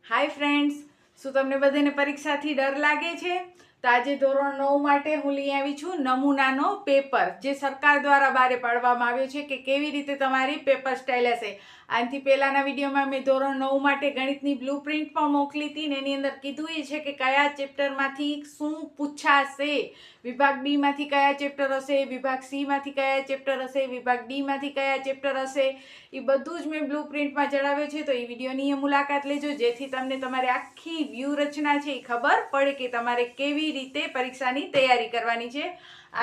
Hi friends, શું તમને બધાને પરીક્ષાથી ડર લાગે છે? તો આજે ધોરણ 9 માટે હું લઈ આવી છું નમૂનાનો પેપર, જે સરકાર દ્વારા બહાર પાડવામાં આવ્યો છે કે કેવી રીતે તમારી પેપર સ્ટાઇલ હશે. આનાથી પહેલાંના વિડીયોમાં મેં ધોરણ 9 માટે ગણિતની બ્લુ પ્રિન્ટ પણ મોકલી હતી ને એની અંદર કીધું એ છે કે કયા ચેપ્ટરમાંથી શું પૂછાશે, વિભાગ બી માંથી કયા ચેપ્ટર હશે, વિભાગ સી માંથી કયા ચેપ્ટર હશે, વિભાગ ડી માંથી કયા ચેપ્ટર હશે. એ બધું જ મેં બ્લુ પ્રિન્ટમાં જણાવ્યું છે. તો એ વિડીયોની મુલાકાત લેજો, જેથી તમને તમારી આખી વ્યૂહરચના છે એ ખબર પડે કે તમારે કેવી રીતે પરીક્ષાની તૈયારી કરવાની છે.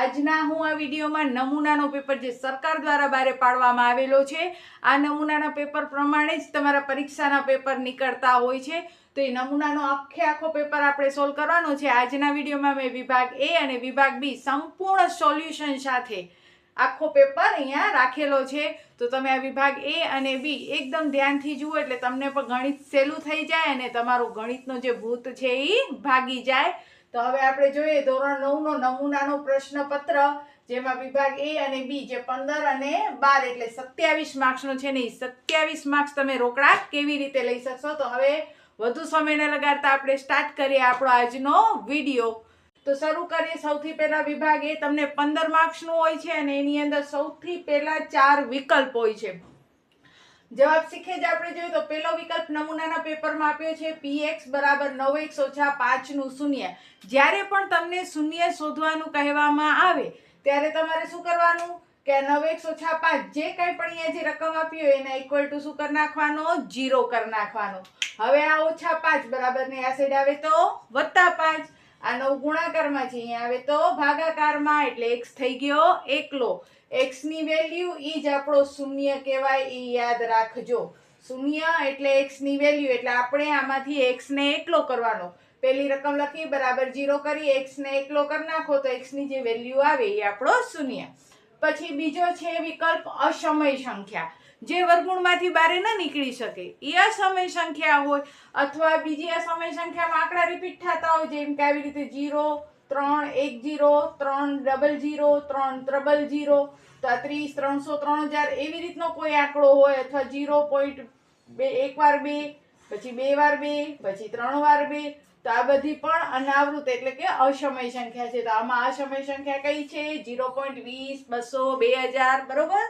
આજના હું આ વિડીયોમાં નમૂનાનો પેપર જે સરકાર દ્વારા બહાર પાડવામાં આવેલો છે, આ નમૂનાના પેપર પ્રમાણે જ તમારા પરીક્ષાના પેપર નીકળતા હોય છે. તો એ નમૂનાનો આખો પેપર આપણે સોલ્વ કરવાનો છે. આજના વિડીયોમાં મેં વિભાગ એ અને વિભાગ બી સંપૂર્ણ સોલ્યુશન સાથે આખો પેપર અહીંયા રાખેલો છે. તો તમે આ વિભાગ એ અને બી એકદમ ધ્યાનથી જુઓ એટલે તમને પણ ગણિત સહેલું થઈ જાય અને તમારું ગણિતનો જે ભૂત છે એ ભાગી જાય. તો હવે આપણે જોઈએ ધોરણ 9 નો નમૂનાનો પ્રશ્નપત્ર, જેમાં વિભાગ એ અને બી જે 15 અને 12 એટલે 27 માર્ક્સનો છે ને, 27 માર્ક્સ તમે રોકડા કેવી રીતે લઈ શકશો. તો હવે વધુ સમય ન લગાડતા આપણે સ્ટાર્ટ કરીએ આપણો આજનો વિડીયો. તો શરૂ કરીએ. સૌથી પહેલા વિભાગ એ તમને 15 માર્ક્સનું હોય છે અને એની અંદર સૌથી પહેલા 4 વિકલ્પ હોય છે. જવાબ શીખે જ આપણે જોઈએ તો પહેલો વિકલ્પ નમૂનાના પેપરમાં આપ્યો છે px બરાબર 9x ઓછા 5 નું શૂન્ય. જ્યારે પણ તમને શૂન્ય શોધવાનું કહેવામાં આવે ત્યારે તમારે શું કરવાનું કે 9x ઓછા 5 જે કંઈ પણ અહીંયા જે રકમ આપી હોય એના ઇક્વલ ટુ શું કરી નાખવાનો, 0 કરી નાખવાનો. હવે આ ઓછા 5 બરાબર ને આ સાઈડ આવે તો વત્તા 5. આ 9 ગુણાકારમાં છે, અહીંયા આવે તો ભાગાકારમાં, એટલે x થઈ ગયો એકલો. x ની વેલ્યુ ઈ જ આપણો શૂન્ય કહેવાય, ઈ યાદ રાખજો. શૂન્ય એટલે x ની વેલ્યુ, એટલે આપણે આમાંથી x ને એકલો કરવાનો. પહેલી રકમ લખી બરાબર 0 કરી, x ને એકલો કરી નાખો તો x ની જે વેલ્યુ આવે એ આપણો શૂન્ય. પછી બીજો છે વિકલ્પ અસમય સંખ્યા, જે વર્ગમૂળમાંથી બહાર ન નીકળી શકે એ અસમય સંખ્યા હોય, અથવા બીજી અસમય સંખ્યામાં આંકડા રિપીટ થતા હોય, જેમ કે આવી રીતે 0 3 1 0 3 0 0 3 0 0, તો આ 30 300 3000 એવી રીતનો કોઈ આંકડો હોય, અથવા 0.2 1 વાર 2 પછી 2 વાર 2 પછી 3 વાર 2, તો આ બધી પણ અનાવૃત એટલે કે અસમય સંખ્યા છે. તો આમાં અસમય સંખ્યા કઈ છે? 0.20 200 2000, બરોબર.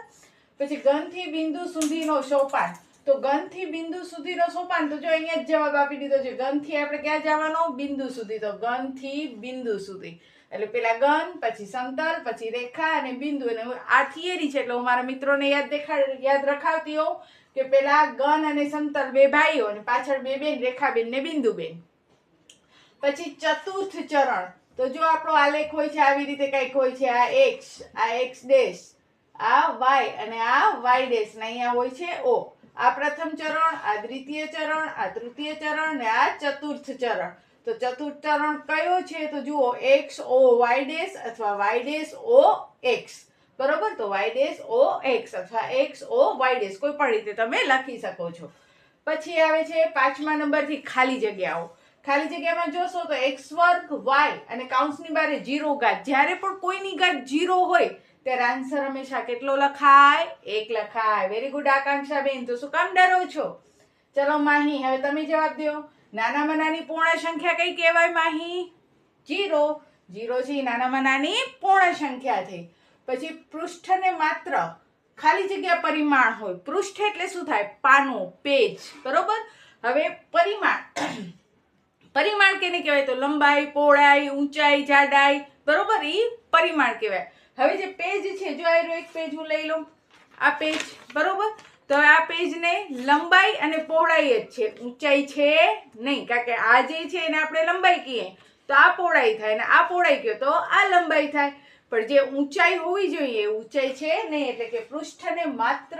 પછી ઘનથી બિંદુ સુધીનો સોપાન. તો ઘનથી બિંદુ સુધીનો સોપાન, તો જો અહીંયા જ જવાબ આપી દીધો છે. ઘનથી આપણે ક્યાં જવાનો? બિંદુ સુધી. તો ઘનથી બિંદુ સુધી એટલે પેલા ઘન, પછી સમતલ, પછી રેખા અને બિંદુ. અને આ થિયરી છે એટલે હું મારા મિત્રોને યાદ રખાવતી હોઉં કે પેલા ઘન અને સમતલ બે ભાઈઓ અને પાછળ બે બેન, રેખાબેન ને બિંદુબેન. પછી ચતુર્થ ચરણ. તો જો આપણો આલેખ હોય છે આવી રીતે કંઈક હોય છે, આ x, આ x ડેશ, આ y અને આ y ડેશ, ને અહીંયા હોય છે o. આ પ્રથમ ચરણ, આ દ્વિતીય ચરણ, આ તૃતીય ચરણ ને આ ચતુર્થ ચરણ. તો ચતુર્થ ચરણ કયો છે? તો જુઓ x o y ડેશ અથવા y ડેશ o x, બરોબર. તો y ડેશ o x અથવા x o y ડેશ કોઈ પણ રીતે તમે લખી શકો છો. પછી આવે છે 5મા નંબરથી ખાલી જગ્યાઓ. ખાલી જગ્યામાં જોશો તો x વર્ગ y અને કૌંસની બારે 0 ઘાત. જ્યારે પણ કોઈની ઘાત 0 હોય ત્યારે આન્સર હંમેશા કેટલો લખાય? 1 લખાય. વેરી ગુડ આકાંક્ષા બેન. તો શું કામ ડરો છો? ચલો માહી, હવે તમે જવાબ દો. નાનામાં નાની પૂર્ણ સંખ્યા કઈ કહેવાય માહી? 0. 0 છે નાનામાં નાની પૂર્ણ સંખ્યા થઈ. પછી પૃષ્ઠને માત્ર ખાલી જગ્યા પરિમાણ હોય. પૃષ્ઠ એટલે શું થાય? પાનું, પેજ, બરોબર. હવે પરિમાણ કેને કહેવાય? તો લંબાઈ, પહોળાઈ, ઊંચાઈ, જાડાઈ, બરોબર, એ પરિમાણ કહેવાય. હવે જે પેજ છે, જો આ એક પેજ હું લઈ લઉં, આ પેજ, બરોબર. તો આ પેજને લંબાઈ અને પહોળાઈ જ છે, ઊંચાઈ છે નહીં. કારણ કે આ જે છે એને આપણે લંબાઈ કહીએ તો આ પહોળાઈ થાય, અને આ પહોળાઈ કહો તો આ લંબાઈ થાય. પણ જે ઊંચાઈ હોવી જોઈએ ઊંચાઈ છે નહીં. એટલે કે પૃષ્ઠને માત્ર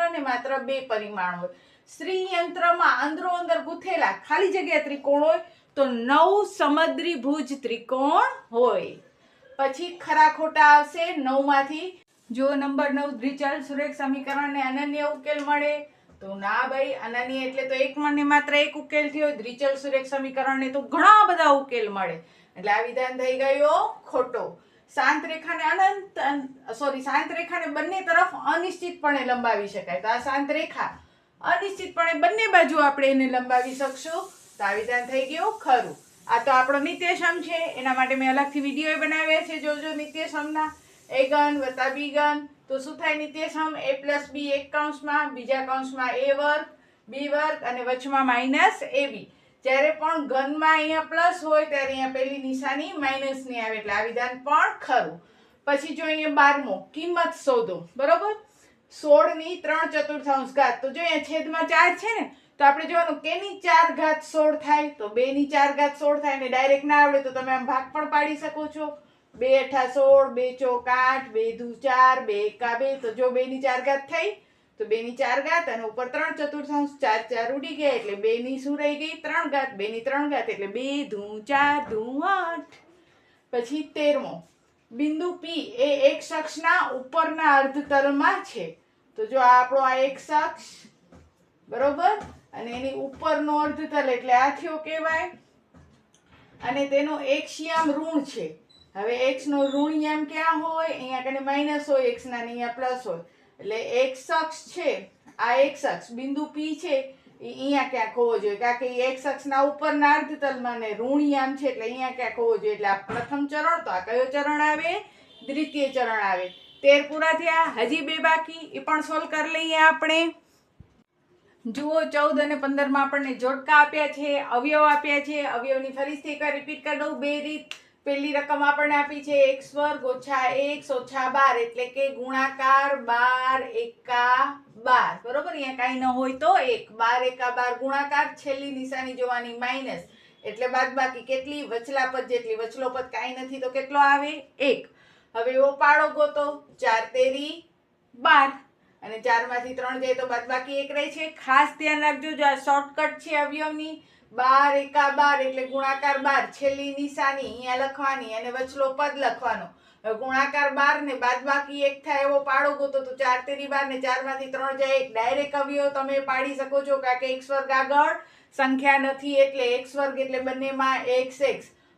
2 પરિમાણ હોય. શ્રી યંત્રમાં અંદરો અંદર ગૂંથેલા ખાલી જગ્યા ત્રિકોણ હોય તો 9 સમદ્રિભુજ ત્રિકોણ હોય. પછી ખરા ખોટા આવશે 9 માંથી. જો નંબર 9 દ્વિચલ સુરેખ સમીકરણ ને અનન્ય ઉકેલ મળે તો ના ભાઈ, અનન્ય એટલે તો એક મને માત્ર એક ઉકેલ થયો. દ્વિચલ સુરેખ સમીકરણ ને તો ઘણા બધા ઉકેલ મળે, એટલે આ વિધાન થઈ ગયો ખોટો. શાંત રેખાને બંને તરફ અનિશ્ચિતપણે લંબાવી શકાય. તો આ શાંત રેખા અનિશ્ચિતપણે બંને બાજુ આપણે એને લંબાવી શકશું. તો આ વિધાન થઈ ગયું ખરું. આ તો આપણો નિત્યસમ છે, એના માટે મેં અલગથી વિડીયો બનાવ્યા છે. જોજો નિત્યસમના a ઘન વત્તા b ઘન. તો શું થાય નિત્યસમ? a પ્લસ b એક કૌંસમાં, બીજા કૌંસમાં a વર્ગ b વર્ગ અને વચમાં માઇનસ ab. જ્યારે પણ ઘનમાં અહીંયા પ્લસ હોય ત્યારે અહીંયા પેલી નિશાની માઇનસની આવે, એટલે આ વિધાન પણ ખરું. પછી જો અહીંયા 12મો કિંમત શોધો. બરોબર, 16 ની 3/4 ઘાત. તો જો અહીંયા છેદમાં 4 છે ને, તો આપણે જોવાનું કેની 4 ઘાત 16 થાય. તો 2 ની 4 ઘાત 16 થાય. ને ડાયરેક્ટ ના આવડે તો તમે આમ ભાગ પણ પાડી શકો છો. 2 8 16, 2 ચોક 8, 2 દુ 4, 2 એકા 2. તો જો 2 ની 4 ઘાત થઈ તો 2 ની 4 ઘાત અને ઉપર 3/4, 4 4 ઉડી ગયા એટલે 2 ની શું રહી ગઈ? 3 ઘાત. 2 ની 3 ઘાત એટલે 2 દુ 4 દુ 8. પછી 13મો બિંદુ P એ એક અક્ષના ઉપરના અર્ધતલમાં છે. તો જો આ આપણો આ એક અક્ષ, બરોબર, અને એની ઉપરનો અર્ધતલ એટલે આ થયો કહેવાય, અને તેનો એક્સિયામ ઋણ છે. હવે x નો ઋણિયામ ક્યાં હોય? અહીંયા કને માઇનસ હોય, x ના અહીંયા પ્લસ હોય, એટલે x અક્ષ છે, આ x અક્ષ બિંદુ P છે એ અહીંયા ક્યાંક હોવો જોઈએ, કારણ કે એ x અક્ષના ઉપરના અર્ધતલમાં ને ઋણિયામ છે એટલે અહીંયા ક્યાંક હોવો જોઈએ. એટલે આ પ્રથમ ચરણ. તો આ કયો ચરણ આવે? દ્વિતીય ચરણ આવે. 13 પૂરા થયા, હજી 2 બાકી, એ પણ સોલ્વ કરી લઈએ આપણે. જુઓ 14 અને 15માં આપણને જોડકા આપ્યા છે, અવયવ આપ્યા છે. અવયવની ફરીથી એકવાર રિપીટ કરી દઉં. 2 રીત. પેલી રકમ આપણને આપી છે x વર્ગ ઓછા x ઓછા 12, એટલે કે ગુણાકાર 12 એકા 12. બરોબર, અહીંયા કાંઈ ન હોય તો 1. 12 એકા 12 ગુણાકાર, છેલ્લી નિશાની જોવાની માઇનસ, એટલે બાદબાકી કેટલી? વચલા પદ જેટલી. વચલો પદ કાંઈ નથી તો કેટલો આવે? 1. હવે એવો પાડો ગોતો. 4 તેરી 12 અને 4 માંથી 3 જાય તો બાદબાકી 1 રહે છે. ખાસ ધ્યાન રાખજો, જો આ શોર્ટકટ છે અવયવની. 12 એકા 12 એટલે ગુણાકાર 12, છેલ્લી નિશાની અહીંયા લખવાની અને વચલો પદ લખવાનો. હવે ગુણાકાર 12 ને બાદબાકી 1 થાય એવો પાડો ગોતો. તો 4 તેરી 12 ને 4 માંથી 3 જાય 1. ડાયરેક્ટ અવયવ તમે પાડી શકો છો, કારણ કે x વર્ગ આગળ સંખ્યા નથી એટલે x વર્ગ એટલે બંનેમાં x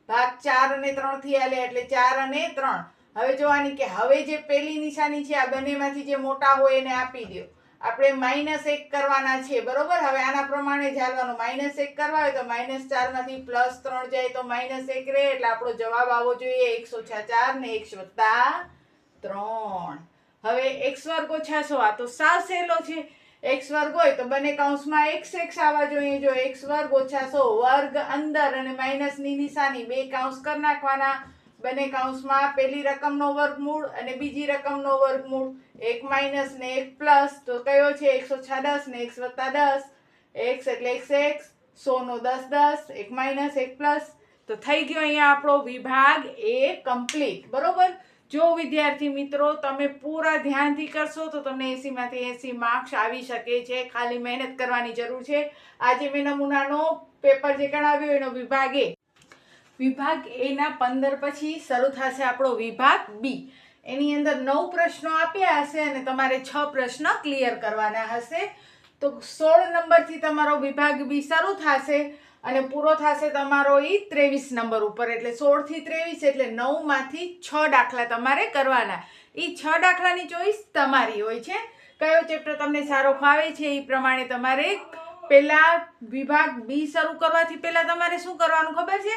ભાગ 4 અને 3 થી આલે એટલે 4 અને 3. હવે જોવાની કે હવે જે પેલી નિશાની છે આ બંનેમાંથી જે મોટા હોય એને આપી દો. આપણે -1 કરવાના છે, બરોબર. હવે આના પ્રમાણે ચાલવાનું. -1 કરવા હોય તો -4 માંથી +3 જાય તો -1 રહે, એટલે આપણો જવાબ આવવો જોઈએ x ઓછા 4 ને x વત્તા 3. હવે x વર્ગ ઓછા 100, આ તો સાવ સહેલો છે. x વર્ગ હોય તો બંને કૌંસમાં x આવવા જોઈએ. જો x વર્ગ ઓછા 100, વર્ગ અંદર અને માઇનસની નિશાની, બે કૌંસ કરી નાખવાના. બંને કૌંસમાં પેલી રકમનો વર્ગમૂળ અને બીજી રકમનો વર્ગમૂળ, એક માઇનસ ને એક પ્લસ. તો કયો છે? x ઓછા 10 ને x વત્તા 10. x એટલે x, 100 નો 10 10, એક માઇનસ એક પ્લસ. તો થઈ ગયો અહીંયા આપણો વિભાગ A કમ્પ્લીટ. બરોબર. જો વિદ્યાર્થી મિત્રો તમે પૂરા ધ્યાનથી કરશો તો તમને 80 માંથી 80 માર્ક્સ આવી શકે છે. ખાલી મહેનત કરવાની જરૂર છે. આજે મેં નમૂનાનો પેપર જે કરાવ્યો એનો વિભાગ A. વિભાગ A ના 15 પછી શરૂ થશે આપણો વિભાગ B. એની અંદર 9 પ્રશ્નો આપ્યા હશે અને તમારે 6 પ્રશ્ન ક્લિયર કરવાના હશે. તો 16 નંબરથી તમારો વિભાગ B શરૂ થશે અને પૂરો થશે તમારો ઈ 23 નંબર ઉપર. એટલે 16 થી 23 એટલે 9 માંથી 6 દાખલા તમારે કરવાના. ઈ 6 દાખલાની ચોઈસ તમારી હોય છે. કયો ચેપ્ટર તમને સારો ફાવે છે એ પ્રમાણે તમારે પહેલા વિભાગ B શરૂ કરવાથી પહેલા તમારે શું કરવાનું ખબર છે?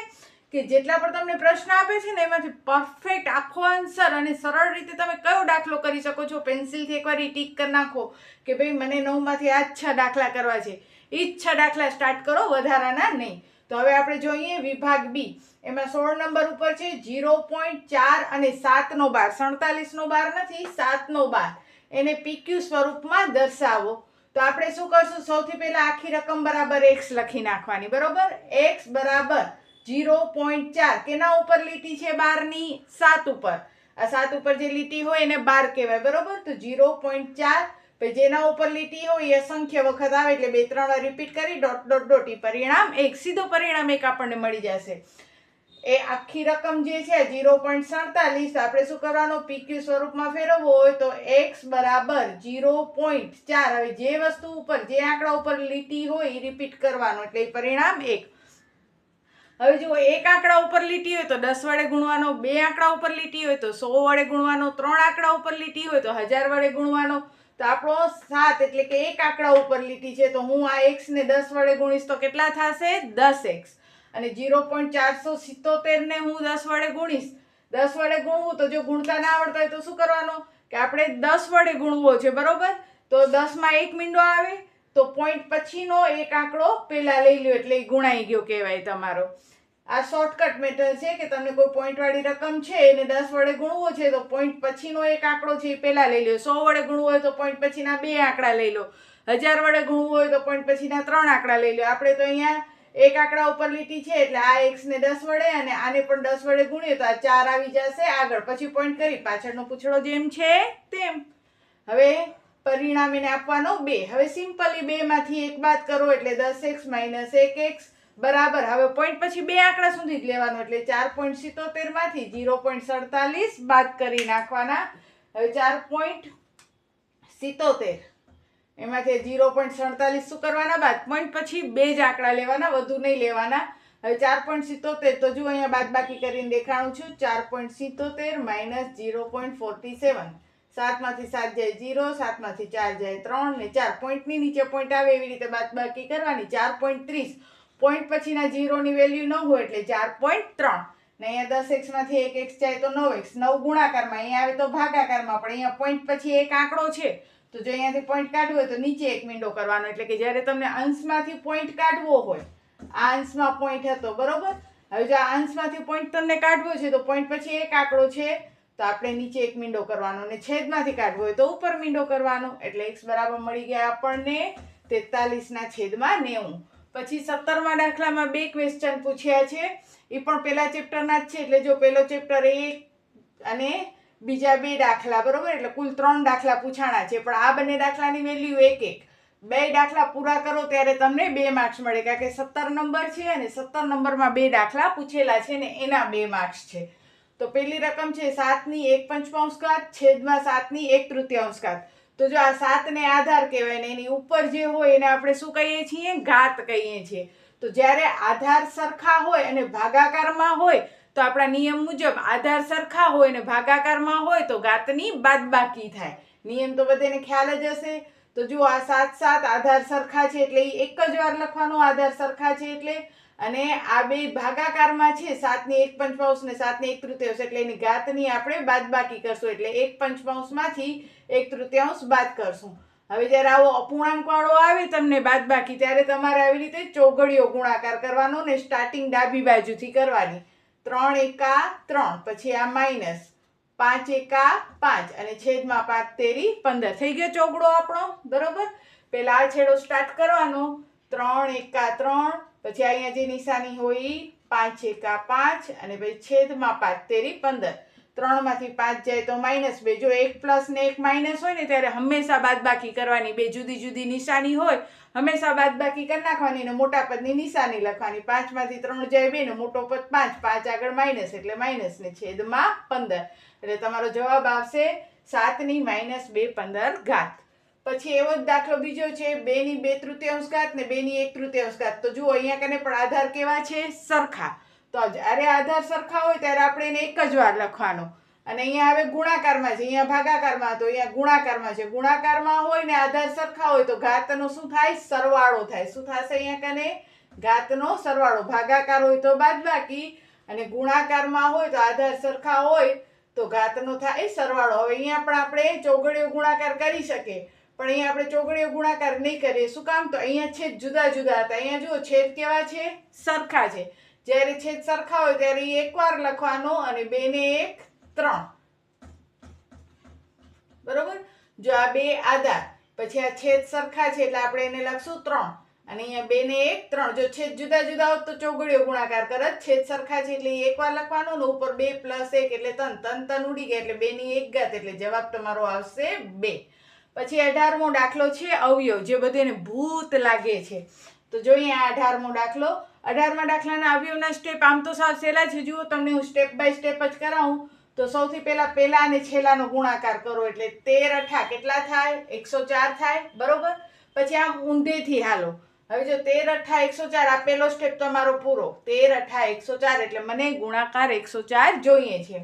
કે જેટલા પણ તમને પ્રશ્ન આપે છે ને એમાંથી પરફેક્ટ આખો આન્સર અને સરળ રીતે તમે કયો દાખલો કરી શકો છો, પેન્સિલથી એકવાર ટીક કરી નાખો કે ભાઈ મને 9 માંથી આ 6 દાખલા કરવા છે. એ જ 6 દાખલા સ્ટાર્ટ કરો, વધારાના નહીં. તો હવે આપણે જોઈએ વિભાગ B. એમાં 16 નંબર ઉપર છે 0.4 અને 7 નો 12. 47 નો 12 નથી, 7 નો 12. એને PQ સ્વરૂપમાં દર્શાવો. તો આપણે શું કરશું? સૌથી પહેલા આખી રકમ બરાબર x લખી નાખવાની. બરોબર. x બરાબર 0.4 કેના ઉપર લીટી છે? 12 ની 7 ઉપર. આ 7 ઉપર જે લીટી હોય એને 12 કહેવાય. બરોબર. તો 0.4 પછી જેના ઉપર લીટી હોય એ અસંખ્ય વખત આવે એટલે 2-3 વાર રિપીટ કરી ડોટ ડોટ ડોટ. પરિણામ 1, સીધો પરિણામ 1 આપણને મળી જશે. એ આખી રકમ જે છે 0.47 આપણે શું કરવાનો? PQ સ્વરૂપમાં ફેરવવો હોય તો x બરાબર 0.4. હવે જે વસ્તુ ઉપર જે આંકડા ઉપર લીટી હોય એ રિપીટ કરવાનો એટલે પરિણામ 1. હવે જો એક આંકડા ઉપર લીટી હોય તો 10 વડે ગુણવાનો, બે આંકડા ઉપર લીટી હોય તો 100 વડે ગુણવાનો, 3 આંકડા ઉપર લીટી હોય તો 1000 વડે ગુણવાનો. તો આપણો 7 એટલે કે એક આંકડા ઉપર લીટી છે, તો હું આ x ને 10 વડે ગુણીશ તો કેટલા થશે? 10x. અને 0.477 ને હું 10 વડે ગુણીશ. 10 વડે ગુણવું તો જો ગુણતા ના આવડતા હોય તો શું કરવાનું કે આપણે 10 વડે ગુણવો છે, બરોબર? તો 10 માં 1 મીંડો આવે તો પોઈન્ટ પછીનો એક આંકડો પેલા લઈ લ્યો એટલે ગુણાઈ ગયો કહેવાય તમારો. આ શોર્ટકટ મેથડ છે કે તમને કોઈ પોઈન્ટ વાળી રકમ છે એને 10 વડે ગુણવો છે તો પોઈન્ટ પછીનો એક આંકડો છે એ પેલા લઈ લો. 100 વડે ગુણવો હોય તો પોઈન્ટ પછીના 2 આંકડા લઈ લો. 1000 વડે ગુણવું હોય તો પોઈન્ટ પછીના 3 આંકડા લઈ લો. આપણે તો અહીંયા એક આંકડા ઉપર લીટી છે એટલે આ x ને 10 વડે અને આને પણ 10 વડે ગુણીએ તો આ 4 આવી જશે આગળ. પછી પોઈન્ટ કરી પાછળનો પૂછડો જેમ છે તેમ. હવે પરિણામ એને આપવાનો 2. હવે સિમ્પલી 2 માંથી 1 બાદ કરો એટલે 10x - 1x બરાબર. હવે પોઈન્ટ પછી 2 આંકડા સુધી જ લેવાનો એટલે 4.77 માંથી 0.47 બાદ કરી નાખવાના. હવે 4.77 એમાંથી 0.47 શું કરવાના? બાદ. પોઈન્ટ પછી 2 જ આંકડા લેવાના, વધુ નહીં લેવાના. હવે 4.77 તો જો અહીંયા બાદ બાકી કરીને દેખાણું છું. 4.77 - 0.47. 7 માંથી 7 જાય 0, 7 માંથી 4 જાય 3 ને 4 પોઈન્ટની નીચે પોઈન્ટ આવે એવી રીતે બાદ બાકી કરવાની. 4.30 પોઈન્ટ પછીના 0 ની વેલ્યુ ન હોય એટલે 4.3 ને અહીંયા 10x માંથી 1x જાય તો 9x. 9 ગુણાકારમાં, અહીંયા આવે તો ભાગાકારમાં, પણ અહીંયા પોઈન્ટ પછી એક આંકડો છે તો જો અહીંયાથી પોઈન્ટ કાઢવો હોય તો નીચે એક મીંડો કરવાનો. એટલે કે જ્યારે તમને અંશમાંથી પોઈન્ટ કાઢવો હોય, આ અંશમાં પોઈન્ટ હતો, બરોબર? હવે જો આ અંશમાંથી પોઈન્ટ તમને કાઢવો છે તો પોઈન્ટ પછી એક આંકડો છે તો આપણે નીચે એક મીંડો કરવાનો અને છેદમાંથી કાઢવો હોય તો ઉપર મીંડો કરવાનો. એટલે x બરાબર મળી ગયા આપણને 43/90. પછી 17મા દાખલામાં 2 ક્વેશ્ચન પૂછ્યા છે. એ પણ પેલા ચેપ્ટરના જ છે એટલે જો પેલો ચેપ્ટર 1 અને બીજા 2 દાખલા, બરોબર? એટલે કુલ 3 દાખલા પૂછાણા છે, પણ આ બંને દાખલાની વેલ્યુ 1-1. 2 દાખલા પૂરા કરો ત્યારે તમને 2 માર્ક્સ મળે, કારણ કે 17 નંબર છે અને 17 નંબરમાં 2 દાખલા પૂછેલા છે ને એના 2 માર્ક્સ છે. તો પેલી રકમ છે 7/1/5 છેદમાં 7/1/3. તો જો આ 7 ને આધાર કહેવાય ને એની ઉપર જે હોય એને આપણે શું કહીએ છીએ? ઘાત કહીએ છીએ. તો જ્યારે આધાર સરખા હોય અને ભાગાકારમાં હોય તો આપણા નિયમ મુજબ આધાર સરખા હોય અને ભાગાકારમાં હોય તો ઘાતની બાદબાકી થાય. નિયમ તો બધાને ખ્યાલ જ હશે. તો જુઓ આ 7 આધાર સરખા છે એટલે એક જ વાર લખવાનો, આધાર સરખા છે એટલે. અને આ 2 ભાગાકારમાં છે 7/1/5 ને 7/1/3 એટલે એની ઘાતની આપણે બાદબાકી કરશું એટલે 1/5 માંથી 1/3 બાદ કરશું. હવે જ્યારે આવો અપૂર્ણાંક વાળો આવે તમને બાદબાકી ત્યારે તમારે આવી રીતે ચોગડીયો ગુણાકાર કરવાનો ને સ્ટાર્ટિંગ ડાબી બાજુથી કરવાની. 3 એકા 3, પછી આ માઇનસ 5 એકા 5 અને છેદમાં 5 તેરી 15 થઈ ગયો ચોગડો આપણો, બરોબર? પેલા આ છેડો સ્ટાર્ટ કરવાનો 3 એકા 3, પછી અહીંયા જે નિશાની હોય 5 એકા 5 અને પછી છેદમાં 5 તેરી 15. 3 માંથી 5 જાય તો -2. જો 1 પ્લસ ને 1 માઇનસ હોય ને ત્યારે હંમેશા બાદબાકી કરવાની. 2 જુદી જુદી નિશાની હોય હંમેશા બાદબાકી કરી નાખવાની ને મોટા પદની નિશાની લખવાની. 5 માંથી 3 જાય 2 ને મોટો પદ 5, 5 આગળ માઇનસ એટલે માઇનસ ને છેદમાં 15. એટલે તમારો જવાબ આવશે 7/-2/15. પછી એવો જ દાખલો બીજો છે 2/2/3 ને 2/1/3. તો જુઓ અહીંયા કને પણ આધાર કેવા છે? સરખા. તો જ્યારે આધાર સરખા હોય ત્યારે આપણે એને એક જ વાર લખવાનો. અને અહીંયા હવે ગુણાકારમાં છે, અહીંયા ભાગાકારમાં, તો અહીંયા ગુણાકારમાં છે. ગુણાકારમાં હોય ને આધાર સરખા હોય તો ઘાતનો શું થાય? સરવાળો થાય. શું થશે અહીંયા કને? ઘાતનો સરવાળો. ભાગાકાર હોય તો બાદબાકી અને ગુણાકારમાં હોય તો આધાર સરખા હોય તો ઘાતનો થાય સરવાળો. હવે અહીંયા પણ આપણે ચોગડીયો ગુણાકાર કરી શકીએ, પણ અહીંયા આપણે ચોગડીયો ગુણાકાર નહીં કરીએ. શું કામ? તો અહીંયા છેદ જુદા જુદા હતા. અહીંયા જુઓ છેદ કેવા છે? સરખા છે. જ્યારે છેદ સરખા હોય ત્યારે એકવાર લખવાનો અને 2 ને 1 3, બરોબર? જો આ 2 આધાર પછી આ છેદ સરખા છે એટલે આપણે એને લખશું 3 અને અહીંયા 2 ને 1 3. જો છેદ જુદા જુદા હોત તો ચોગડીયો ગુણાકાર કરત. છેદ સરખા છે એટલે એકવાર લખવાનો ને ઉપર 2 + 1 એટલે 3 3 ઉડી ગયા એટલે 2/1 એટલે જવાબ તમારો આવશે 2. પછી 18મો દાખલો છે અવયવ, જે બધાને ભૂત લાગે છે. તો જોઈએ આ 18મો દાખલો. 18મા દાખલાના અવયવના સ્ટેપ આમ તો સાવ સહેલા છે. જુઓ તમને હું સ્ટેપ બાય સ્ટેપ જ કરાવું. તો સૌથી પહેલા અને છેલ્લાનો ગુણાકાર કરો એટલે 13 * કેટલા થાય? 104 થાય, બરોબર? પછી આમ ઊંધેથી હાલો. હવે જો 13 * 104 આ પહેલો સ્ટેપ તમારો પૂરો. 13 * 104 એટલે મને ગુણાકાર 104 જોઈએ છે.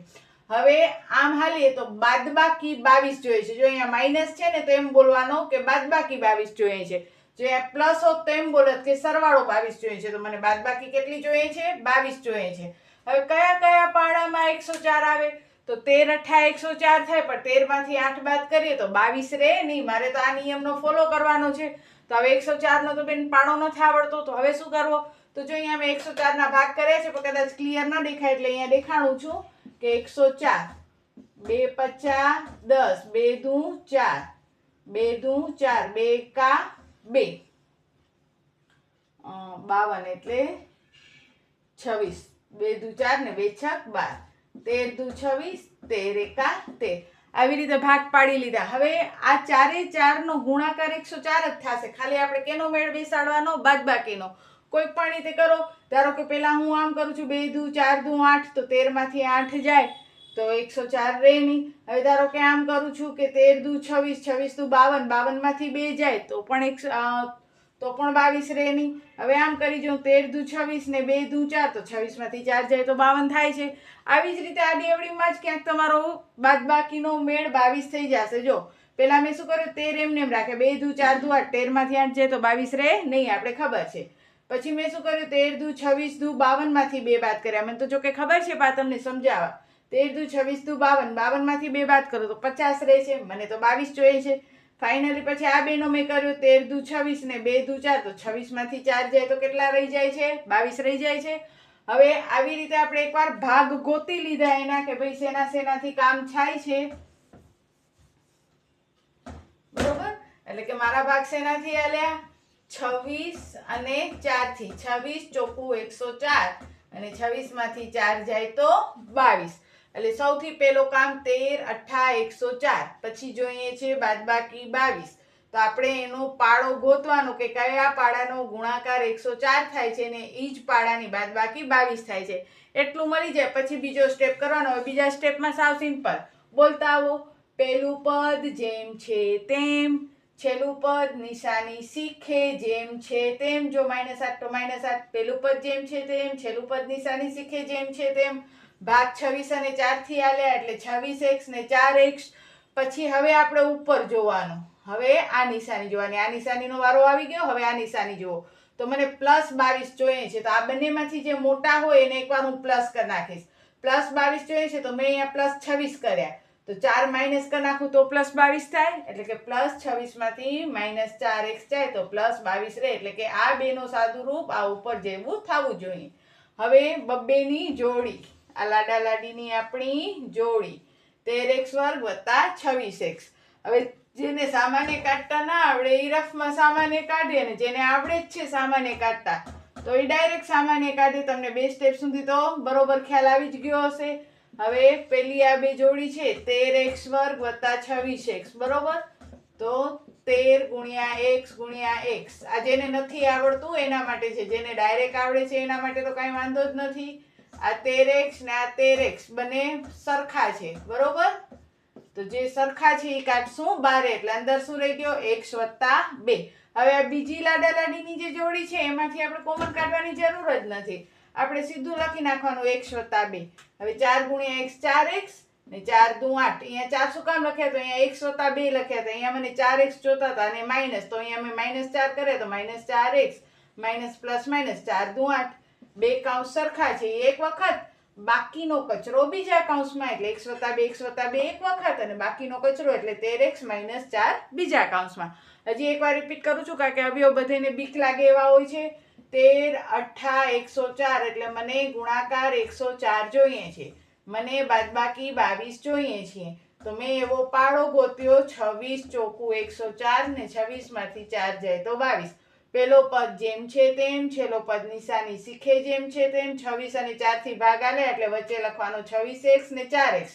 હવે આમ હાલીએ તો બાદબાકી 22 જોઈએ છે. જો અહીંયા માઇનસ છે ને તો એમ બોલવાનો કે બાદબાકી 22 જોઈએ છે. જો અહીંયા પ્લસ હોત તો એમ બોલત કે સરવાળો 22 જોઈએ છે. તો મને બાદબાકી કેટલી જોઈએ છે? 22 જોઈએ છે. હવે કયા કયા પાડામાં 104 આવે? તો 13 અઠા 104 થાય, પણ 13 માંથી 8 બાદ કરીએ તો 22 રહે નહીં. મારે તો આ નિયમનો ફોલો કરવાનો છે. તો હવે 104 નો તો બેન પાડો નથી આવડતો, તો હવે શું કરવો? તો જો અહીંયા મેં 104 ના ભાગ કર્યા છે, પણ કદાચ ક્લિયર ન દેખાય એટલે અહીંયા દેખાડું છું કે 104 2 50 10 2 દુ 4 2 દુ 4 2 એકા 2 52 એટલે 26 2 દુ 4 ને 2 છક 12 13 દુ 26 13 એકા 13. આવી રીતે ભાગ પાડી લીધા. હવે આ ચારે ચાર નો ગુણાકાર 104 જ થશે. ખાલી આપણે કેનો મેળ બેસાડવાનો? બાદબાકીનો. કોઈ પણ રીતે કરો. ધારો કે પેલા હું આમ કરું છું 2 દુ 4 દુ 8, તો 13 માંથી 8 જાય તો 104 રહે નહીં. હવે ધારો કે આમ કરું છું કે 13 દુ 26 26 દુ 52 52 માંથી 2 જાય તો પણ 22 રહે નહીં. હવે આમ કરી જો 13 દુ 26 ને 2 દુ 4 તો 26 માંથી 4 જાય તો 52 થાય છે. આવી જ રીતે આ દેવડીમાં જ ક્યાંક તમારો બાદબાકીનો મેળ 22 થઈ જશે. જો પેલા મેં શું કર્યું? 13 એમને એમ રાખે 2 દુ 4 દુ 8, 13 માંથી 8 જાય તો 22 રહે નહીં, આપણે ખબર છે. પછી મેં શું કર્યું? 13 દુ 26 દુ 52 માંથી 2 બાદ કર્યા. મને તો જો કે ખબર છે, પણ તમને સમજાવવા. 13 દુ 26 દુ 52 52 માંથી 2 બાદ કરો તો 50 રહે છે. મને તો 22 જોઈએ છે. ફાઇનલી પછી આ બેનો મેં કર્યું 13 દુ 26 ને 2 દુ 4 તો 26 માંથી 4 જાય તો કેટલા રહી જાય છે? 22 રહી જાય છે. હવે આવી રીતે આપણે એકવાર ભાગ ગોતી લીધા એના કે ભાઈ શેનાથી કામ થાય છે, બરોબર? એટલે કે મારા ભાગ શેનાથી આલ્યા? 26 અને 4 થી. 26 ચોખ્ખું 104 અને 26 માંથી 4 જાય તો 22. એટલે સૌથી પહેલો કામ 13 અઠા 104. પછી જોઈએ છે બાદબાકી 22. તો આપણે એનો પાડો ગોતવાનો કે કયા પાડાનો ગુણાકાર 104 થાય છે ને એ જ પાડાની બાદબાકી 22 થાય છે. એટલું મળી જાય. પછી બીજો સ્ટેપ કરવાનો. હવે બીજા સ્ટેપમાં સાવ સિમ્પલ બોલતા આવો. પહેલું પદ જેમ છે તેમ, છેલ્લું પદ નિશાની શીખે જેમ છે તેમ. જો -8 તો -8. પહેલું પદ જેમ છે તેમ, છેલ્લું પદ નિશાની શીખે જેમ છે તેમ. ભાગ 26 અને 4 થી આલ્યા એટલે 26x ને 4x. પછી હવે આપણે ઉપર જોવાનું. હવે આ નિશાની જોવાની. આ નિશાનીનો વારો આવી ગયો. હવે આ નિશાની જુઓ. તો મને +22 જોઈએ છે. તો આ બંનેમાંથી જે મોટા હોય એને એકવાર હું પ્લસ કરી નાખીશ. +22 જોઈએ છે તો મેં અહીંયા +26 કર્યા. તો 4 માઇનસ કરી નાખું તો +22 થાય. એટલે કે +26 માંથી -4x જાય તો +22 રહે. એટલે કે આ બેનો સાદું રૂપ આ ઉપર જેવું થવું જોઈએ. હવે બબ્બેની જોડી, આ લાડા લાડીની આપણી જોડી 13x² + 26x. હવે જેને સામાન્ય કાઢતા ના આવડે એ રફમાં સામાન્ય કાઢે, અને જેને આવડે જ છે સામાન્ય કાઢતા તો એ ડાયરેક્ટ સામાન્ય કાઢે. તમને 2 સ્ટેપ સુધી તો બરોબર ખ્યાલ આવી જ ગયો હશે. હવે પેલી આ બે જોડી છે 13x² + 26x, બરોબર? તો 13 × x × x. આ જેને નથી આવડતું એના માટે છે. જેને ડાયરેક્ટ આવડે છે એના માટે તો કાંઈ વાંધો જ નથી. આ 13x ને આ 13x બંને સરખા છે, બરોબર? તો જે સરખા છે એ કાઢશું બારે. એટલે અંદર શું રહી ગયો? x + 2. હવે આ બીજી લાડા લાડીની જે જોડી છે એમાંથી આપણે કોમન કાઢવાની જરૂર જ નથી. આપણે સીધું લખી નાખવાનું x + 2. હવે 4 × x 4x ને 4 દુ 8. અહીંયા 4 શું કામ લખ્યા? તો અહીંયા x + 2 લખ્યા હતા. અહીંયા મને 4x જોતા હતા અને માઇનસ, તો અહીંયા મેં -4 કરે તો -4x - +- 4 દુ 8. બે કૌંસ સરખા છે એક વખત, બાકીનો કચરો બીજા કૌંસમાં. એટલે x + 2 x + 2 એક વખત અને બાકીનો કચરો એટલે 13x - 4 બીજા કૌંસમાં. હજી એકવાર રિપીટ કરું છું કારણ કે અવયવ બધાને બીક લાગે એવા હોય છે. 13 અઠા 104 એટલે મને ગુણાકાર 104 જોઈએ છે. મને બાદબાકી 22 જોઈએ છે. તો મેં એવો પાડો ગોત્યો 26 ચોખ્ખું 104 ને 26 માંથી 4 જાય તો 22. પેલો પદ જેમ છે તેમ, છેલ્લો પદ નિશાની શીખે જેમ છે તેમ. 26 અને 4 થી ભાગ આલે એટલે વચ્ચે લખવાનો 26x ને 4x.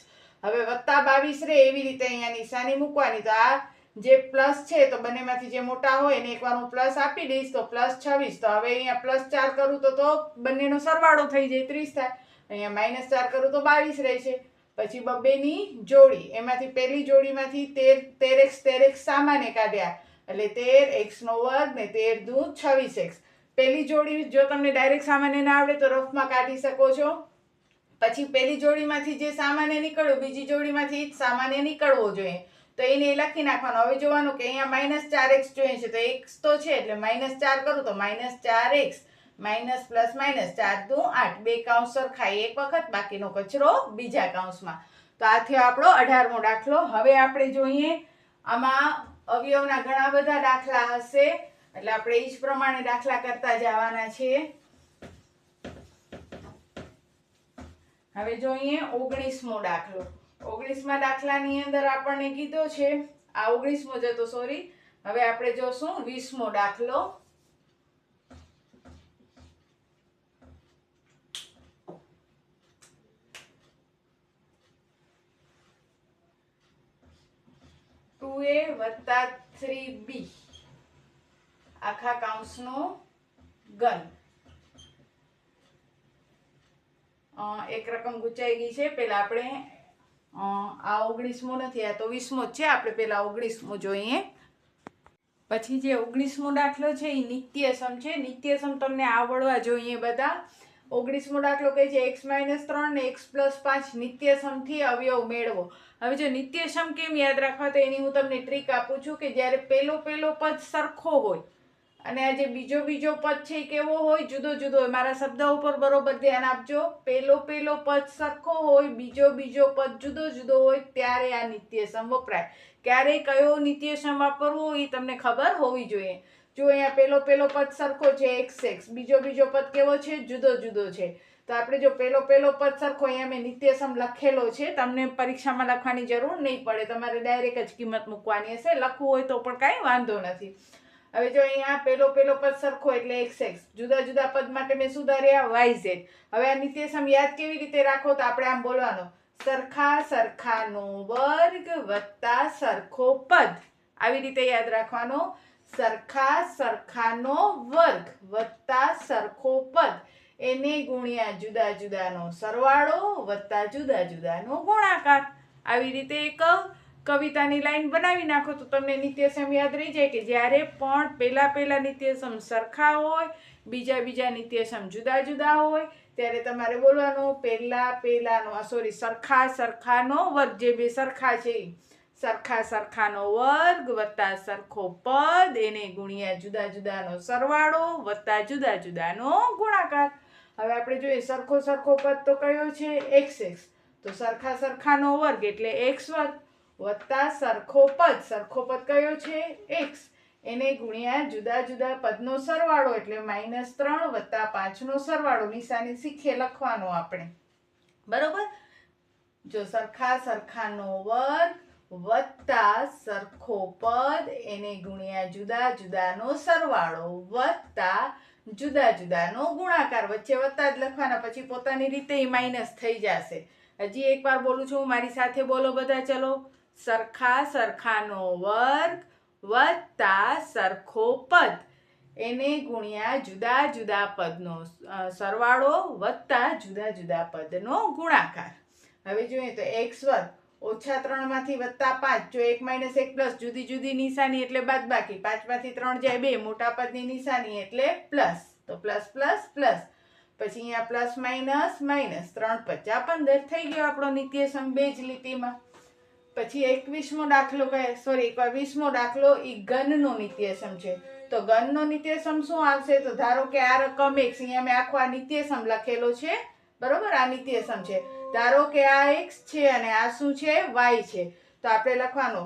હવે +22 રહે એવી રીતે અહીંયા નિશાની મૂકવાની. તો આ જે પ્લસ છે તો બંનેમાંથી જે મોટા હોય એને એકવાર હું પ્લસ આપી દઈશ તો +26. તો હવે અહીંયા +4 કરું તો બંનેનો સરવાળો થઈ જાય 30 થાય. અહીંયા -4 કરું તો 22 રહેશે. પછી બબ્બેની જોડી, એમાંથી પહેલી જોડીમાંથી 13x સામાન્ય કાઢ્યા એટલે 13x² ને 13 દુ 26x. પહેલી જોડી જો તમને ડાયરેક્ટ સામાન્ય ના આવડે તો રફમાં કાઢી શકો છો. પછી પેલી જોડીમાંથી જે સામાન્ય નીકળ્યો બીજી જોડીમાંથી જ સામાન્ય નીકળવો જોઈએ, તો એને લખી નાખવાનું. હવે જોવાનું કે અહીંયા -4x જોઈએ છે, તો x તો છે એટલે -4 કરું તો -4x માઇનસ પ્લસ માઇનસ 4 દુ 8, બે કૌંસ સરખાય એક વખત, બાકીનો કચરો બીજા કૌંસમાં. તો આ થયો આપણો 18મો દાખલો. હવે આપણે જોઈએ આમાં અવયવના ઘણા બધા દાખલા હશે, એટલે આપણે એ જ પ્રમાણે દાખલા કરતા જવાના છીએ. હવે જોઈએ 19મો દાખલો. 19મા દાખલાની અંદર આપણને કીધો છે, આ 19મો જ હતો, સોરી. હવે આપણે જોશું 20મો દાખલો. a + 3b આખા કૌંસનો ઘન. એક રકમ ગુચાઈ ગઈ છે. પેલા આપણે આ 19મો નથી, આ તો 20મો જ છે. આપણે પેલા 19મો જોઈએ. પછી જે 19મો દાખલો છે એ નિત્યસમ છે. નિત્યસમ તમને આવડવા જોઈએ બધા. 19મો દાખલો કહે છે x - 3 ને x + 5 નિત્યસમથી અવયવ મેળવો. હવે જો નિત્યસમ કેમ યાદ રાખવા, તો એની હું તમને ટ્રીક આપું છું કે જ્યારે પેલો પદ સરખો હોય અને આ જે બીજો પદ છે એ કેવો હોય, જુદો જુદો હોય. મારા શબ્દ ઉપર બરોબર ધ્યાન આપજો. પેલો પદ સરખો હોય, બીજો પદ જુદો જુદો હોય, ત્યારે આ નિત્યસમ વપરાય. ક્યારે કયો નિત્યસમ વાપરવો એ તમને ખબર હોવી જોઈએ. જો અહીંયા પેલો પદ સરખો છે x, બીજો પદ કેવો છે, જુદો જુદો છે. તો આપણે જો પેલો પદ સરખો, અહીંયા મેં નિત્યસમ લખેલો છે, તમને પરીક્ષામાં લખવાની જરૂર નહીં પડે, તમારે ડાયરેક્ટ જ કિંમત મૂકવાની હશે. લખવું હોય તો પણ કાંઈ વાંધો નથી. હવે જો અહીંયા પેલો પદ સરખો એટલે x, જુદા જુદા પદ માટે મેં શું ધાર્યા, yz. હવે આ નિત્યસમ યાદ કેવી રીતે રાખો, તો આપણે આમ બોલવાનો, સરખાનો વર્ગ વત્તા સરખો પદ. આવી રીતે યાદ રાખવાનો, સરખાનો વર્ગ વત્તા સરખો પદ, એને ગુણ્યા જુદા જુદાનો સરવાળો વત્તા જુદા જુદાનો ગુણાકાર. આવી રીતે એક કવિતાની લાઈન બનાવી નાખો તો તમને નિત્યસમ યાદ રહી જાય કે જ્યારે પણ પેલા નિત્યસમ સરખા હોય, બીજા નિત્યસમ જુદા જુદા હોય, ત્યારે તમારે બોલવાનું સરખાનો વર્ગ, જે બે સરખા છે, સરખાનો વર્ગ વત્તા સરખો પદ, એને ગુણ્યા જુદા જુદાનો સરવાળો વત્તા જુદા જુદાનો ગુણાકાર. હવે આપણે જોઈએ સરખો પદ તો કયો છે, x. તો સરખાનો વર્ગ એટલે x વર્ગ વત્તા સરખો પદ કયો છે, x, એને ગુણ્યા જુદા જુદા પદનો સરવાળો એટલે -3 વત્તા 5 નો સરવાળો. નિશાની શીખીએ લખવાનો આપણે, બરોબર. જો સરખાનો વર્ગ વત્તા સરખો પદ, એને ગુણ્યા જુદા જુદાનો સરવાળો વત્તા જુદા જુદાનો ગુણાકાર. વચ્ચે વત્તા જ લખવાના, પછી પોતાની રીતે માઇનસ થઈ જશે. હજી એકવાર બોલું છું, મારી સાથે બોલો બધા, ચલો. સરખાનો વર્ગ વત્તા સરખો પદ, એને ગુણ્યા જુદા જુદા પદનો સરવાળો વત્તા જુદા જુદા પદનો ગુણાકાર. હવે જોઈએ તો x વર્ગ -3 માંથી +5, જો 1 - 1 પ્લસ, જુદી જુદી નિશાની એટલે બાદબાકી, 5 માંથી 3 જાય 2, મોટા પદની નિશાની એટલે પ્લસ, તો પ્લસ પ્લસ પ્લસ, પછી અહીંયા પ્લસ માઇનસ માઇનસ, 3 × 5 = 15 થઈ ગયો આપણો નિત્યસમ બે જ લીટીમાં. પછી 21મો દાખલો કહે, સોરી 20મો દાખલો એ ઘનનો નિત્યસમ છે. તો ઘનનો નિત્યસમ શું આવશે, તો ધારો કે આ રકમ x, અહીંયા મેં આખો આ નિત્યસમ લખેલો છે, બરોબર. આ નિત્યસમ છે. ધારો કે આ x છે અને આ શું છે, y છે. તો આપણે લખવાનો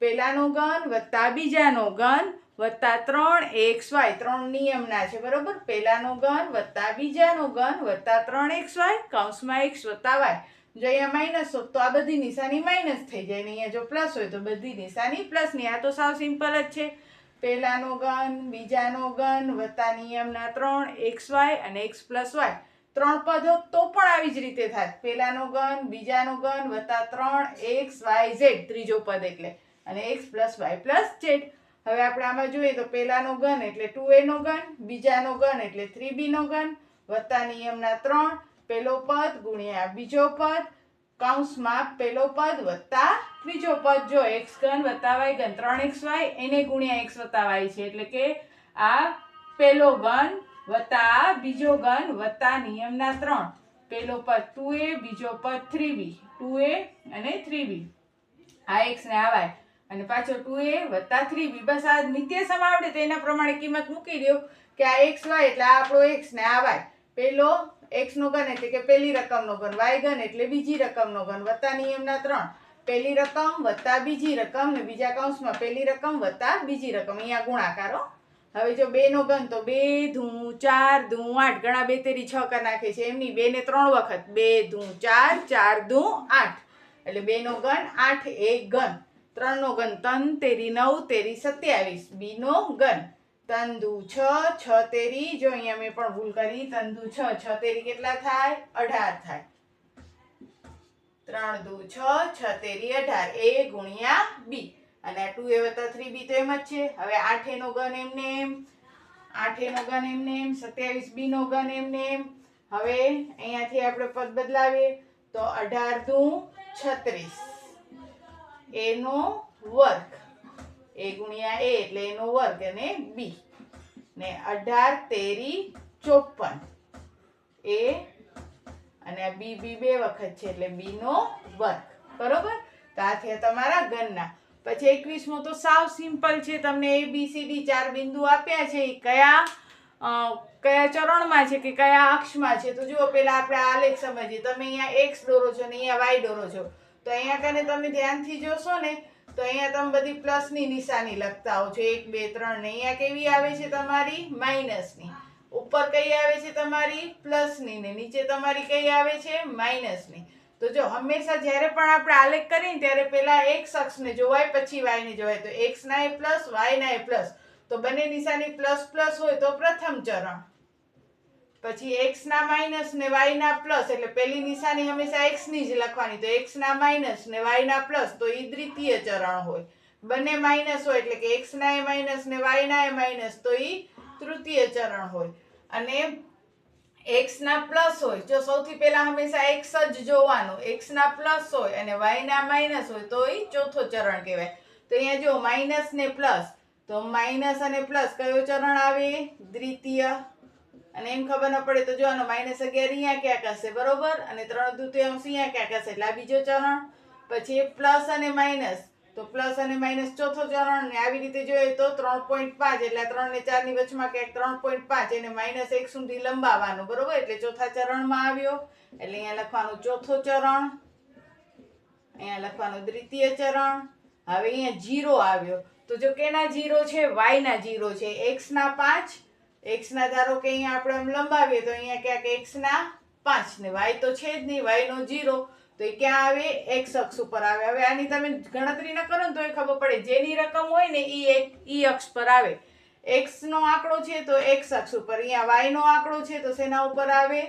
પેલાનો ઘન વત્તા બીજાનો ઘન વત્તા 3xy, 3 નિયમના છે, બરોબર. પેલાનો ઘન વત્તા બીજાનો ઘન વત્તા 3xy કૌંસમાં x વત્તા y. જો અહીંયા માઇનસ હોત તો આ બધી નિશાની માઇનસ થઈ જાય, ને અહીંયા જો પ્લસ હોય તો બધી નિશાની પ્લસની. આ તો સાવ સિમ્પલ જ છે. પેલાનો ઘન બીજાનો ઘન વત્તા નિયમના 3xy અને x + y. 3 પદ હોત તો પણ આવી જ રીતે થાય, પેલાનો ઘન બીજાનો ઘન વત્તા 3xyz, ત્રીજો પદ એટલે, અને x + y + z. હવે આપણે આમાં જોઈએ તો પેલાનો ઘન એટલે 2a નો ઘન, બીજાનો ઘન એટલે 3b નો ઘન વત્તા નિયમના 3, પેલો પદ ગુણ્યા બીજો પદ, કૌંસમાં પેલો પદ વત્તા ત્રીજો પદ. જો x ઘન વત્તા y ઘન 3xy, એને ગુણ્યા x વત્તા y છે, એટલે કે આ પેલો ઘન વત્તા બીજો ઘન વત્તા નિયમના 3, પેલો પદ 2a, બીજો પદ 3b, 2a અને 3b. આ x ને આ y અને પાછો 2a વત્તા 3b. બસ આ નિત્યસમ આવડે તો એના પ્રમાણે કિંમત મૂકી દો કે આ x y એટલે આ આપણો x ને આ y. પેલો x નો ઘન એટલે કે પહેલી રકમનો ઘન, y ઘન એટલે બીજી રકમનો ઘન, વત્તા નિયમના 3, પહેલી રકમ વત્તા બીજી રકમ ને બીજા કૌંસમાં પહેલી રકમ વત્તા બીજી રકમ, અહીંયા ગુણાકારો. હવે જો 2 નો ઘન તો 2 ધૂ 4 ધૂ 8, ઘણા 2 તેરી 6 કરી નાખે છે, એમની 2 ને 3 વખત, 2 ધૂ 4 4 ધૂ 8 એટલે 2 નો ઘન 8 એક ઘન, 3 નો ઘન 3 તેરી 9 તેરી 27, b નો ઘન 3 દુ 6 6 તેરી, જો અહીંયા મેં પણ ભૂલ કરી, 3 દુ 6 6 તેરી કેટલા થાય? 18 થાય. 3 દુ 6 6 તેરી 18, a ગુણ્યા b. અને આ 2a વત્તા 3b તો એમ જ છે. હવે 8a નો ઘન એમને એમ, 8a નો ઘન એમને એમ, 27b નો ઘન એમને એમ. હવે અહીંયાથી આપણે પદ બદલાવીએ તો 18 દુ 36, a નો વર્ગ, a ગુણ્યા a એટલે a નો વર્ગ અને b, ને 18 તેરી 54, a અને આ b b બે વખત છે એટલે b નો વર્ગ. બરોબર? તો આ થયા તમારા ઘનના. પછી 21મો તો સાવ સિમ્પલ છે, તમને a b c d 4 બિંદુ આપ્યા છે, એ કયા ચરણમાં છે કે કયા અક્ષમાં છે. તો જુઓ પહેલા આપણે આલેખ સમજીએ. તમે અહીંયા x દોરો છો ને અહીંયા y દોરો છો, તો અહીંયા કને તમે ધ્યાનથી જોશો ને તો અહીંયા તમે બધી પ્લસની નિશાની લખતા હો છો, 1 2 3 ને અહીંયા કેવી આવે છે તમારી? માઇનસની. ઉપર કઈ આવે છે તમારી? પ્લસની, ને નીચે તમારી કઈ આવે છે? માઇનસની. તો જો હંમેશા જ્યારે પણ આપણે આલેખ કરીએ ત્યારે પહેલા x અક્ષને જોવાય પછી y ને જોવાય. તો x ના એ પ્લસ, y ના એ પ્લસ, તો બંને નિશાની પ્લસ પ્લસ હોય તો પ્રથમ ચરણ, પછી x ના માઇનસ ને y ના પ્લસ એટલે પહેલી નિશાની હંમેશા x ની જ લખવાની, તો x ના માઇનસ ને y ના પ્લસ તો એ દ્વિતીય ચરણ હોય. બંને માઇનસ હોય એટલે કે x ના એ માઇનસ ને y ના એ માઇનસ તો એ તૃતીય ચરણ હોય. અને x ના પ્લસ હોય, જો સૌથી પહેલા હંમેશા x જ જોવાનું, x ના પ્લસ હોય અને y ના માઇનસ હોય તો એ ચોથો ચરણ કહેવાય. તો અહીંયા જો માઇનસ ને પ્લસ, તો માઇનસ અને પ્લસ કયો ચરણ આવે? દ્વિતીય. અને એમ ખબર ન પડે તો જો આનો -11 અહીંયા ક્યાંક હશે, બરોબર, અને 3 દૂતીયાંશ અહીંયા ક્યાંક હશે એટલે આ બીજો ચરણ. પછી પ્લસ અને માઇનસ, તો પ્લસ અને માઇનસ ચોથો ચરણ, ને આવી રીતે જોઈએ તો 3.5 એટલે 3 ને 4 ની વચમાં ક્યાંક 3.5 એને -1 સુધી લંબાવવાનું, બરોબર, એટલે ચોથા ચરણમાં આવ્યો. એટલે અહીંયા લખવાનું ચોથો ચરણ, અહીંયા લખવાનું દ્વિતીય ચરણ. હવે અહીંયા 0 આવ્યો, તો જો કેના 0 છે? y ના 0 છે. x ના 5, x ના ધારો કે અહીંયા આપણે આમ લંબાવીએ તો અહીંયા ક્યાંક x ના 5 ને y તો છે જ નહીં, y નો 0, તો એ ક્યાં આવે? x અક્ષ ઉપર આવે. હવે આની તમે ગણતરી ન કરો ને તો એ ખબર પડે, જેની રકમ હોય ને ઈ અક્ષ પર આવે. x નો આંકડો છે તો x અક્ષ ઉપર, અહીંયા y નો આંકડો છે તો શેના ઉપર આવે?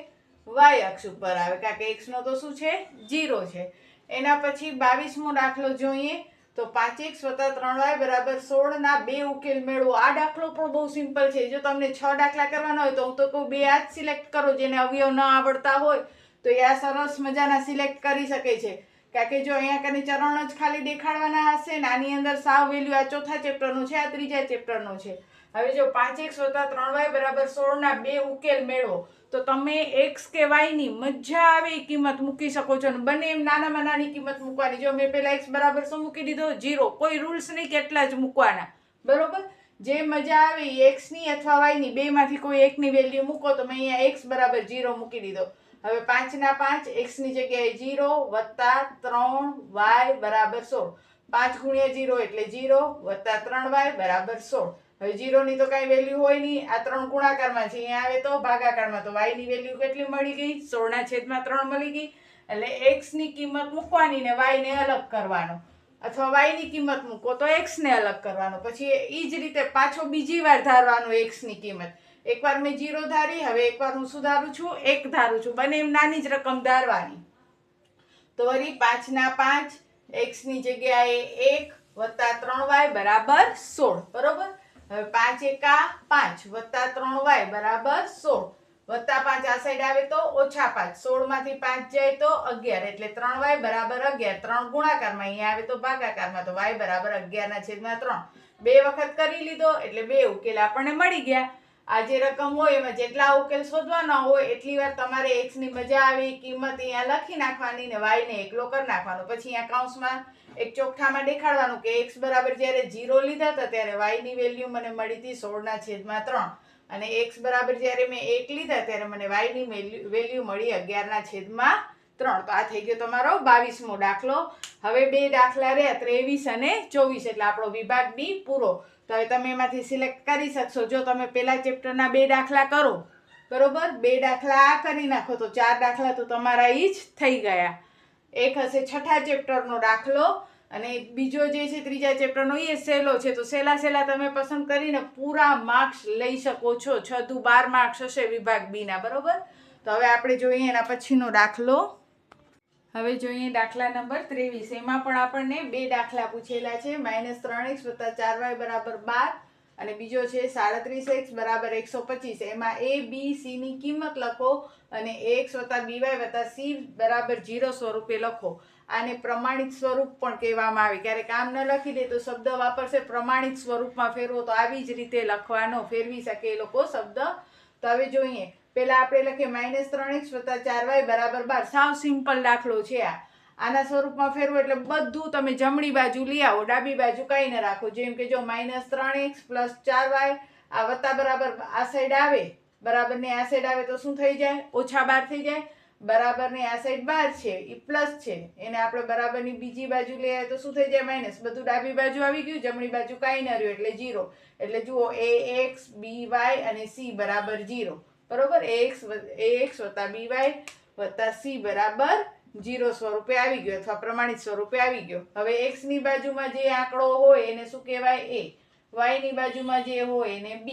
y અક્ષ ઉપર આવે, કારણ કે x નો તો શું છે? 0 છે. એના પછી 22મો દાખલો જોઈએ તો 5x + 3y = 16 ના 2 ઉકેલ મેળવો. આ દાખલો પણ બહુ સિમ્પલ છે. જો તમને 6 દાખલા કરવાના હોય તો હું તો કહું 2 આ જ સિલેક્ટ કરો, જેને અવયવ ન આવડતા હોય તો એ આ સરસ મજાના સિલેક્ટ કરી શકે છે. કારણ કે જો અહીંયા કને ચરણ જ ખાલી દેખાડવાના હશે ને આની અંદર સાવ વેલ્યુ આ ચોથા ચેપ્ટરનો છે, આ ત્રીજા ચેપ્ટરનો છે. હવે જો 5x + 3y = 16 ના 2 ઉકેલ મેળવો, તો તમે x કે y ની મજા આવે એ કિંમત મૂકી શકો છો, અને બંને એમ નાનામાં નાની કિંમત મૂકવાની. જો મેં પહેલા x બરાબર શું મૂકી દીધો? 0. કોઈ રૂલ્સ નહીં કેટલા જ મૂકવાના, બરોબર. જે મજા આવે એ x ની અથવા y ની બેમાંથી કોઈ એકની વેલ્યુ મૂકો. તો મેં અહીંયા x બરાબર 0 મૂકી દીધો. હવે 5 ના 5, x ની જગ્યાએ 0 વત્તા 3y બરાબર 16. 5 ગુણ્યા 0 એટલે 0 વત્તા 3y બરાબર 16. હવે 0 ની તો કાંઈ વેલ્યુ હોય નહીં, આ 3 ગુણાકારમાં છે, અહીંયા આવે તો ભાગાકારમાં, તો y ની વેલ્યુ કેટલી મળી ગઈ? 16/3 મળી ગઈ. એટલે x ની કિંમત મૂકવાની ને y ને અલગ કરવાનો, અથવા y ની કિંમત મૂકો તો x ને અલગ કરવાનો. પછી એ જ રીતે પાછો બીજી વાર ધારવાનો x ની કિંમત. એકવાર મેં 0 ધારી, હવે એકવાર હું શું ધારું છું? 1 ધારું છું. બંને એમ નાની જ રકમ ધારવાની. તો વળી 5 ના 5, x ની જગ્યાએ 1 વત્તા 3y બરાબર 16, બરોબર. હવે 5 એકા 5 વત્તા 3y બરાબર 16, વત્તા 5 આ સાઈડ આવે તો ઓછા 5, 16 માંથી 5 જાય તો 11, એટલે 3y બરાબર 11. 3 ગુણાકારમાં, અહીંયા આવે તો ભાગાકારમાં, તો y બરાબર 11/3. બે વખત કરી લીધો એટલે બે ઉકેલ આપણને મળી ગયા. આ જે રકમ હોય એમાં જેટલા ઉકેલ શોધવાના હોય એટલી વાર તમારે x ની મજા આવે કિંમત અહીંયા લખી નાખવાની ને y ને એકલો કરી નાખવાનો. પછી અહીંયા કૌંસમાં એક ચોકઠામાં દેખાડવાનું કે x બરાબર જ્યારે 0 લીધા હતા ત્યારે y ની વેલ્યુ મને મળી હતી 16/3 અને x બરાબર જ્યારે મેં 1 લીધા ત્યારે મને y ની વેલ્યુ મળી 11/3. તો આ થઈ ગયો તમારો 22મો દાખલો. હવે બે દાખલા રહ્યા 23 અને 24 એટલે આપણો વિભાગ B પૂરો. તો હવે તમે એમાંથી સિલેક્ટ કરી શકશો. જો તમે પહેલા ચેપ્ટરના 2 દાખલા કરો બરોબર, 2 દાખલા આ કરી નાખો તો 4 દાખલા તો તમારા ઈ જ થઈ ગયા. એક હશે છઠ્ઠા ચેપ્ટરનો દાખલો અને બીજો જે છે ત્રીજા ચેપ્ટરનો એ સહેલો છે. તો સહેલા તમે પસંદ કરીને પૂરા માર્ક્સ લઈ શકો છો. 6 દુ 12 માર્ક્સ હશે વિભાગ B ના બરોબર. તો હવે આપણે જોઈએ એના પછીનો દાખલો. હવે જોઈએ દાખલા નંબર 23. એમાં પણ આપણને 2 દાખલા પૂછેલા છે. -3x + 4y = 12 અને બીજો છે 37x = 125. એમાં a b c ની કિંમત લખો અને ax + by + c = 0 સ્વરૂપે લખો. આને પ્રમાણિત સ્વરૂપ પણ કહેવામાં આવે. ક્યારેક આમ ન લખી દે તો શબ્દ વાપરશે પ્રમાણિત સ્વરૂપમાં ફેરવો તો આવી જ રીતે લખવાનો, ફેરવી શકે એ લોકો શબ્દ. તો હવે જોઈએ પહેલા આપણે લખીએ -3x + 4y = 12. સાવ સિમ્પલ દાખલો છે આ. આના સ્વરૂપમાં ફેરવો એટલે બધું તમે જમણી બાજુ લઈ આવો, ડાબી બાજુ કંઈ ન રાખો. જેમ કે જો -3x + 4y આ વત્તા બરાબર આ સાઈડ આવે, બરાબર ને આ સાઈડ આવે તો શું થઈ જાય? -12 થઈ જાય. બરાબર ને આ સાઈડ 12 છે એ પ્લસ છે, એને આપણે બરાબરની બીજી બાજુ લઈ આવે તો શું થઈ જાય? માઇનસ. બધું ડાબી બાજુ આવી ગયું, જમણી બાજુ કાંઈ ન રહ્યું એટલે 0. એટલે જુઓ ax by અને c = 0 બરોબર. ax + by + c = 0 સ્વરૂપે આવી ગયો અથવા પ્રમાણિત સ્વરૂપે આવી ગયો. હવે x ની બાજુમાં જે આંકડો હોય એને શું કહેવાય? a. y ની બાજુમાં જે હોય એને b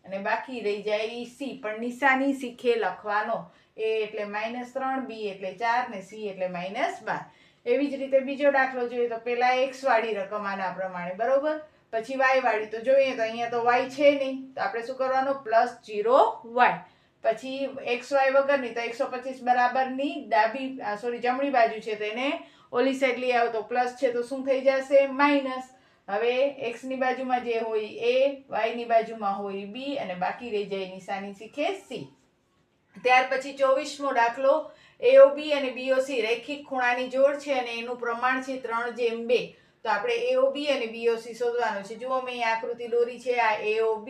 અને બાકી રહી જાય c. પણ નિશાની શીખે લખવાનો. a એટલે -3, b એટલે 4 ને c એટલે -12. એવી જ રીતે બીજો દાખલો જોઈએ તો પહેલા x વાળી રકમ આના પ્રમાણે બરોબર, પછી y વાળી. તો જોઈએ તો અહીંયા તો y છે નહીં તો આપણે શું કરવાનું? +0y. પછી xy વગરની તો 125 બરાબરની જમણી બાજુ છે તો એને ઓલી સાઈડ લઈ આવો તો પ્લસ છે તો શું થઈ જશે? માઇનસ. હવે x ની બાજુમાં જે હોય a, y ની બાજુમાં હોય b અને બાકી રહી જાય નિશાની શીખે c. ત્યાર પછી 24મો દાખલો. AOB અને BOC રૈખિક ખૂણાની જોડ છે અને એનું પ્રમાણ છે 3:2. તો આપણે AOB અને BOC શોધવાનું છે. જુઓ મેં અહીં આકૃતિ દોરી છે. આ AOB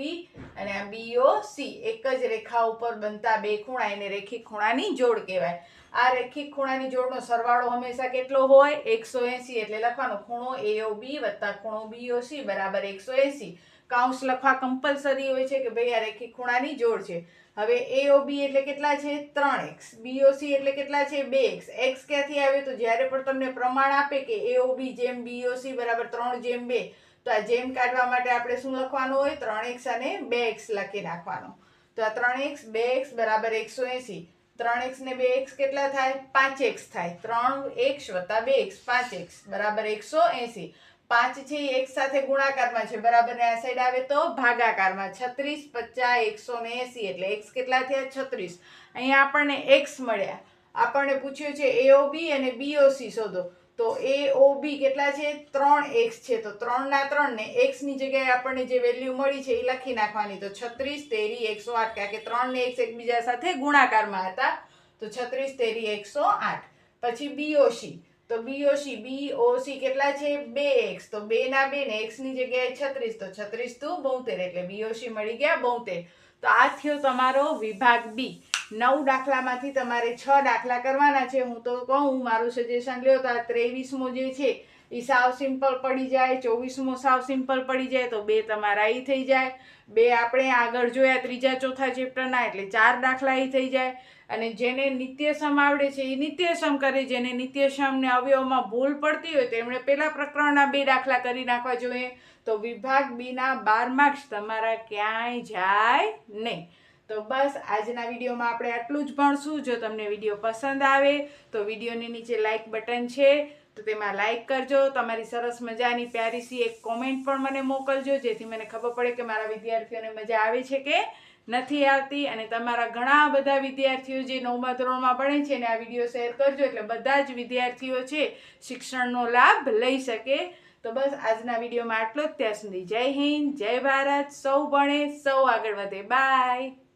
અને આ BOC એક જ રેખા ઉપર બનતા બે ખૂણા, એને રૈખિક ખૂણાની જોડ કહેવાય. આ રૈખિક ખૂણાની જોડનો સરવાળો હંમેશા કેટલો હોય? 180. એટલે લખવાનો ખૂણો AOB + ખૂણો BOC = 180. કાઉન્સ લખવા કમ્પલસરી હોય છે કે ભાઈ આ રૈખિક ખૂણાની જોડ છે. હવે AOB એટલે કેટલા છે? 3x. BOC એટલે કેટલા છે? 2x. x ક્યાંથી આવે? તો જ્યારે પણ તમને પ્રમાણ આપે કે AOB જેમ BOC = 3:2 તો આ જેમ કાઢવા માટે આપણે શું લખવાનું હોય? 3x અને 2x લખી નાખવાનો. તો આ 3x 2x = 180. 3x ને 2x કેટલા થાય? 5x થાય. 3x + 2x 5x = 180. 5 છે એ x સાથે ગુણાકારમાં છે બરાબર ને આ સાઈડ આવે તો ભાગાકારમાં. 36 50 180 એટલે x કેટલા થયા? 36. અહીંયા આપણને x મળ્યા. આપણને પૂછ્યું છે AOB અને BOC શોધો. તો AOB કેટલા છે? 3x છે. તો 3 ના 3 ને x ની જગ્યાએ આપણને જે વેલ્યુ મળી છે એ લખી નાખવાની. તો 36 13 108 કારણ કે 3 ને x એકબીજા સાથે ગુણાકારમાં હતા તો 36 13 108. પછી BOC. તો BOC કેટલા છે? 2x. તો 2 ના 2 ને x ની જગ્યાએ 36 તો 36 × 2 72 એટલે BOC મળી ગયા 72. તો આ થયો તમારો વિભાગ B. 9 દાખલામાંથી તમારે 6 દાખલા કરવાના છે. હું તો કહું મારું સજેશન લ્યો તો આ 23મો જે છે એ સાવ સિમ્પલ પડી જાય, 24મો સાવ સિમ્પલ પડી જાય તો 2 તમારા એ થઈ જાય. 2 આપણે આગળ જોયા ત્રીજા ચોથા ચેપ્ટરના એટલે 4 દાખલા એ થઈ જાય. અને જેને નિત્યસમ આવડે છે એ નિત્યસમ કરે. જેને નિત્યસમ ને અવયવમાં ભૂલ પડતી હોય તેમણે પહેલા પ્રકરણના 2 દાખલા કરી નાખવા જોઈએ. તો વિભાગ B ના 12 માર્ક્સ તમારા ક્યાંય જાય નહીં. તો બસ આજના વિડીયોમાં આપણે આટલું જ ભણશું. જો તમને વિડીયો પસંદ આવે તો વિડીયોની નીચે લાઇક બટન છે તો તેમાં લાઇક કરજો. તમારી સરસ મજાની પ્યારી સી એક કોમેન્ટ પણ મને મોકલજો જેથી મને ખબર પડે કે મારા વિદ્યાર્થીઓને મજા આવે છે કે નથી આવતી. અને તમારા ઘણા બધા વિદ્યાર્થીઓ જે 9મા ધોરણમાં ભણે છે ને આ વિડીયો શેર કરજો એટલે બધા જ વિદ્યાર્થીઓ છે શિક્ષણનો લાભ લઈ શકે. તો બસ આજના વિડીયોમાં આટલો જ. ત્યાં સુધી જય હિન્દ, જય ભારત. સૌ ભણે, સૌ આગળ વધે. બાય.